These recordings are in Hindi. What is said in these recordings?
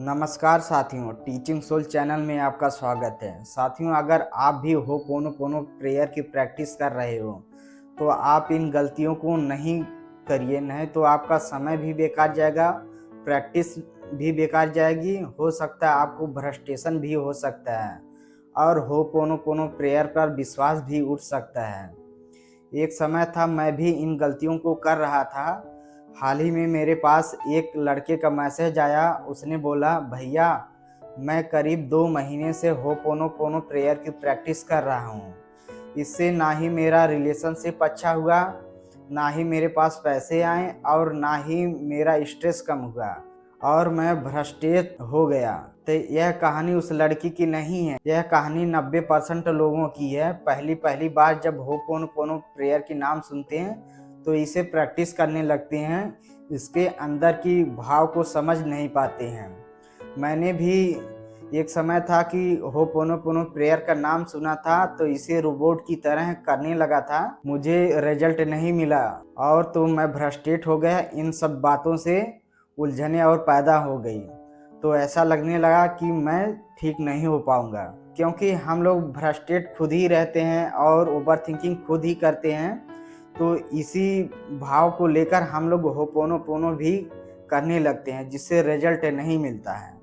नमस्कार साथियों, टीचिंग सोल चैनल में आपका स्वागत है। साथियों, अगर आप भी होपोनोपोनो प्रेयर की प्रैक्टिस कर रहे हो तो आप इन गलतियों को नहीं करिए, नहीं तो आपका समय भी बेकार जाएगा, प्रैक्टिस भी बेकार जाएगी। हो सकता है आपको फ्रस्ट्रेशन भी हो सकता है और होपोनोपोनो प्रेयर पर विश्वास भी उठ सकता है। एक समय था मैं भी इन गलतियों को कर रहा था। हाल ही में मेरे पास एक लड़के का मैसेज आया। उसने बोला, भैया मैं करीब 2 महीने से होपोनोपोनो प्रेयर की प्रैक्टिस कर रहा हूँ। इससे ना ही मेरा रिलेशनशिप अच्छा हुआ, ना ही मेरे पास पैसे आए और ना ही मेरा स्ट्रेस कम हुआ और मैं भ्रष्टेत हो गया। तो यह कहानी उस लड़की की नहीं है, यह कहानी 90% लोगों की है। पहली पहली बार जब होपोनोपोनो प्रेयर की नाम सुनते हैं तो इसे प्रैक्टिस करने लगते हैं, इसके अंदर की भाव को समझ नहीं पाते हैं। मैंने भी एक समय था कि होपोनोपोनो प्रेयर का नाम सुना था तो इसे रोबोट की तरह करने लगा था। मुझे रिजल्ट नहीं मिला और तो मैं भ्रष्टेट हो गया। इन सब बातों से उलझने और पैदा हो गई, तो ऐसा लगने लगा कि मैं ठीक नहीं हो पाऊंगा, क्योंकि हम लोग भ्रष्टेट खुद ही रहते हैं और ओवर थिंकिंग खुद ही करते हैं। तो इसी भाव को लेकर हम लोग होपोनोपोनो भी करने लगते हैं, जिससे रिजल्ट नहीं मिलता है।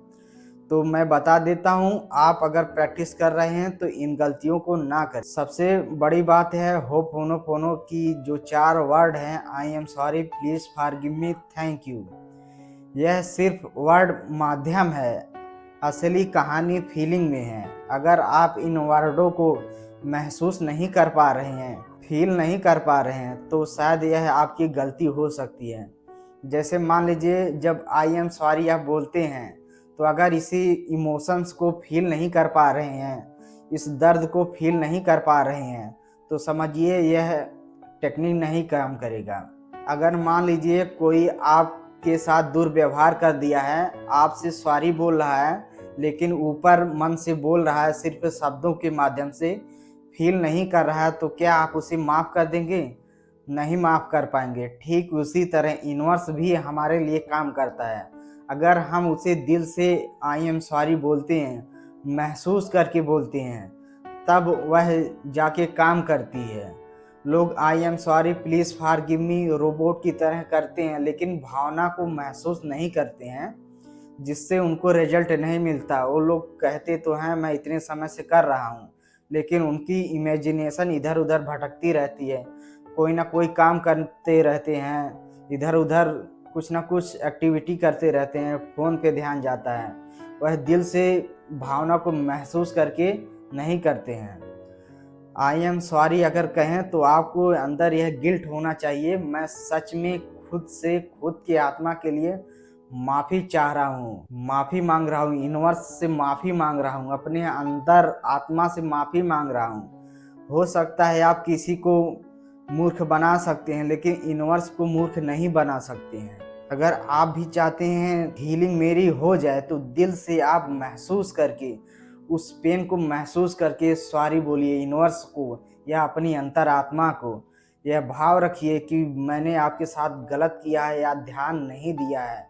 तो मैं बता देता हूँ, आप अगर प्रैक्टिस कर रहे हैं तो इन गलतियों को ना करें। सबसे बड़ी बात है होपोनोपोनो की जो 4 वर्ड हैं, I am sorry, please forgive me, thank you. यह सिर्फ वर्ड माध्यम है, असली कहानी फीलिंग में है। अगर आप इन वर्डों को महसूस नहीं कर पा रहे हैं, फील नहीं कर पा रहे हैं, तो शायद यह आपकी गलती हो सकती है। जैसे मान लीजिए, जब आई एम सॉरी आप बोलते हैं तो अगर इसी इमोशंस को फील नहीं कर पा रहे हैं, इस दर्द को फील नहीं कर पा रहे हैं, तो समझिए यह टेक्निक नहीं काम करेगा। अगर मान लीजिए कोई आपके साथ दुर्व्यवहार कर दिया है, आपसे सॉरी बोल रहा है, लेकिन ऊपर मन से बोल रहा है, सिर्फ शब्दों के माध्यम से फील नहीं कर रहा है, तो क्या आप उसे माफ़ कर देंगे? नहीं माफ़ कर पाएंगे। ठीक उसी तरह यूनिवर्स भी हमारे लिए काम करता है। अगर हम उसे दिल से आई एम सॉरी बोलते हैं, महसूस करके बोलते हैं, तब वह जाके काम करती है। लोग I am sorry, please forgive me robot की तरह करते हैं, लेकिन भावना को महसूस नहीं करते हैं, जिससे उनको रिजल्ट नहीं मिलता। वो लोग कहते तो हैं मैं इतने समय से कर रहा हूँ, लेकिन उनकी इमेजिनेशन इधर उधर भटकती रहती है। कोई ना कोई काम करते रहते हैं, इधर उधर कुछ ना कुछ एक्टिविटी करते रहते हैं, फ़ोन पे ध्यान जाता है। वह दिल से भावना को महसूस करके नहीं करते हैं। आई एम सॉरी अगर कहें तो आपको अंदर यह गिल्ट होना चाहिए, मैं सच में खुद से, खुद की आत्मा के लिए माफ़ी चाह रहा हूँ, माफ़ी मांग रहा हूँ, यूनिवर्स से माफ़ी मांग रहा हूँ, अपने अंदर आत्मा से माफ़ी मांग रहा हूँ। हो सकता है आप किसी को मूर्ख बना सकते हैं, लेकिन यूनिवर्स को मूर्ख नहीं बना सकते हैं। अगर आप भी चाहते हैं हीलिंग मेरी हो जाए, तो दिल से आप महसूस करके, उस पेन को महसूस करके सॉरी बोलिए यूनिवर्स को या अपनी अंतरात्मा को। यह भाव रखिए कि मैंने आपके साथ गलत किया है या ध्यान नहीं दिया है।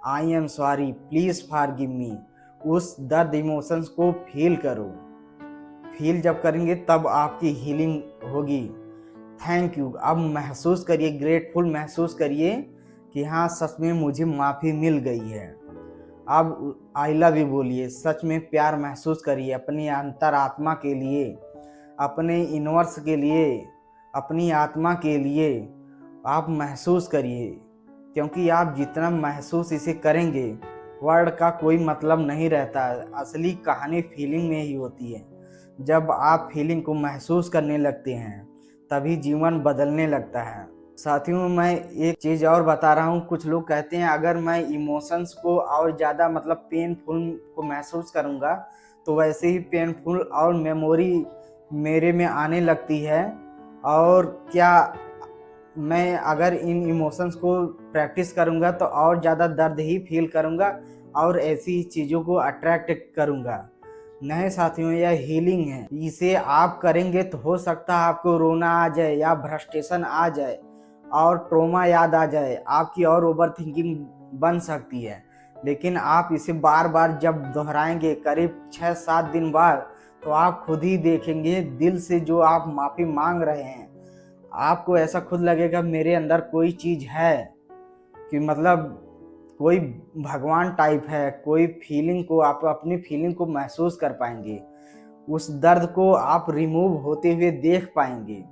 I am sorry, please forgive me. उस दर्द इमोशंस को फील करो। फील जब करेंगे तब आपकी हीलिंग होगी। थैंक यू, अब महसूस करिए, ग्रेटफुल महसूस करिए कि हाँ, सच में मुझे माफ़ी मिल गई है। अब आई लव यू बोलिए, सच में प्यार महसूस करिए अपनी अंतरात्मा के लिए, अपने यूनिवर्स के लिए, अपनी आत्मा के लिए। आप महसूस करिए, क्योंकि आप जितना महसूस इसे करेंगे, वर्ड का कोई मतलब नहीं रहता है। असली कहानी फीलिंग में ही होती है। जब आप फीलिंग को महसूस करने लगते हैं, तभी जीवन बदलने लगता है। साथियों, मैं एक चीज़ और बता रहा हूँ। कुछ लोग कहते हैं अगर मैं इमोशंस को और ज़्यादा मतलब पेनफुल को महसूस करूँगा तो वैसे ही पेनफुल और मेमोरी मेरे में आने लगती है, और क्या मैं अगर इन इमोशंस को प्रैक्टिस करूँगा तो और ज़्यादा दर्द ही फील करूँगा और ऐसी चीज़ों को अट्रैक्ट करूँगा। नहीं साथियों, यह हीलिंग है। इसे आप करेंगे तो हो सकता है आपको रोना आ जाए या फ्रस्ट्रेशन आ जाए और ट्रॉमा याद आ जाए, आपकी और ओवर थिंकिंग बन सकती है। लेकिन आप इसे बार बार जब दोहराएंगे करीब 6-7 दिन बाद, तो आप खुद ही देखेंगे दिल से जो आप माफ़ी मांग रहे हैं, आपको ऐसा खुद लगेगा मेरे अंदर कोई चीज़ है, कि मतलब कोई भगवान टाइप है, कोई फीलिंग को आप अपनी फीलिंग को महसूस कर पाएंगे, उस दर्द को आप रिमूव होते हुए देख पाएंगे।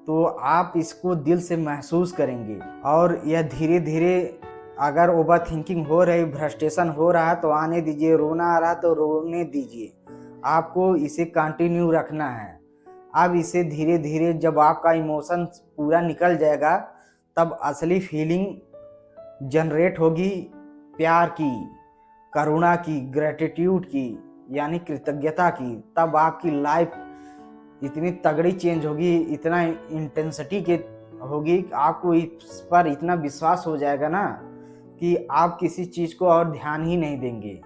तो आप इसको दिल से महसूस करेंगे और यह धीरे धीरे, अगर ओवर थिंकिंग हो रही, फ्रस्ट्रेशन हो रहा है तो आने दीजिए, रोना आ रहा है तो रोने दीजिए, आपको इसे कंटिन्यू रखना है। अब इसे धीरे धीरे जब आपका इमोशन पूरा निकल जाएगा, तब असली फीलिंग जनरेट होगी प्यार की, करुणा की, ग्रेटिट्यूड की, यानी कृतज्ञता की। तब आपकी लाइफ इतनी तगड़ी चेंज होगी, इतना इंटेंसिटी के होगी, आपको इस पर इतना विश्वास हो जाएगा ना कि आप किसी चीज़ को और ध्यान ही नहीं देंगे,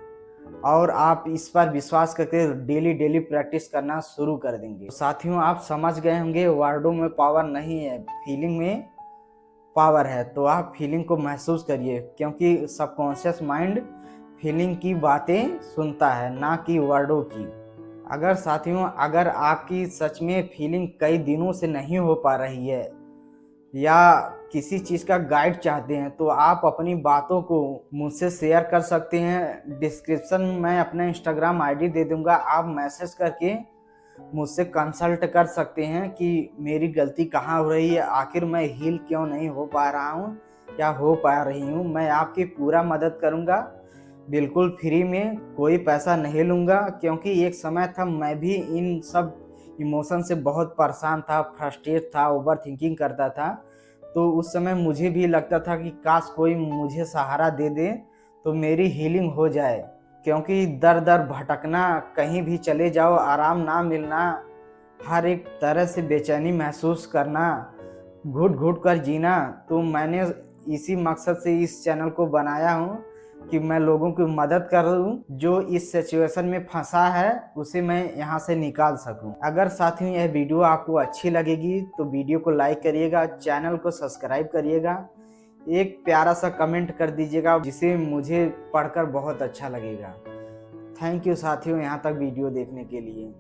और आप इस पर विश्वास करके डेली डेली प्रैक्टिस करना शुरू कर देंगे। साथियों, आप समझ गए होंगे वर्डों में पावर नहीं है, फीलिंग में पावर है। तो आप फीलिंग को महसूस करिए, क्योंकि सबकॉन्शियस माइंड फीलिंग की बातें सुनता है, ना कि वर्डों की। अगर साथियों, अगर आपकी सच में फीलिंग कई दिनों से नहीं हो पा रही है, या किसी चीज़ का गाइड चाहते हैं, तो आप अपनी बातों को मुझसे शेयर कर सकते हैं। डिस्क्रिप्शन में अपना इंस्टाग्राम आईडी दे दूंगा, आप मैसेज करके मुझसे कंसल्ट कर सकते हैं कि मेरी गलती कहाँ हो रही है, आखिर मैं हील क्यों नहीं हो पा रहा हूँ, क्या हो पा रही हूँ। मैं आपकी पूरा मदद करूँगा, बिल्कुल फ्री में, कोई पैसा नहीं लूँगा। क्योंकि एक समय था मैं भी इन सब इमोशन से बहुत परेशान था, फ्रस्ट्रेट था, ओवर थिंकिंग करता था। तो उस समय मुझे भी लगता था कि काश कोई मुझे सहारा दे दे तो मेरी हीलिंग हो जाए। क्योंकि दर दर भटकना, कहीं भी चले जाओ आराम ना मिलना, हर एक तरह से बेचैनी महसूस करना, घुट घुट कर जीना। तो मैंने इसी मकसद से इस चैनल को बनाया हूँ कि मैं लोगों की मदद करूँ, जो इस सिचुएशन में फंसा है उसे मैं यहाँ से निकाल सकूँ। अगर साथियों यह वीडियो आपको अच्छी लगेगी तो वीडियो को लाइक करिएगा, चैनल को सब्सक्राइब करिएगा, एक प्यारा सा कमेंट कर दीजिएगा, जिसे मुझे पढ़कर बहुत अच्छा लगेगा। थैंक यू साथियों, यहाँ तक वीडियो देखने के लिए।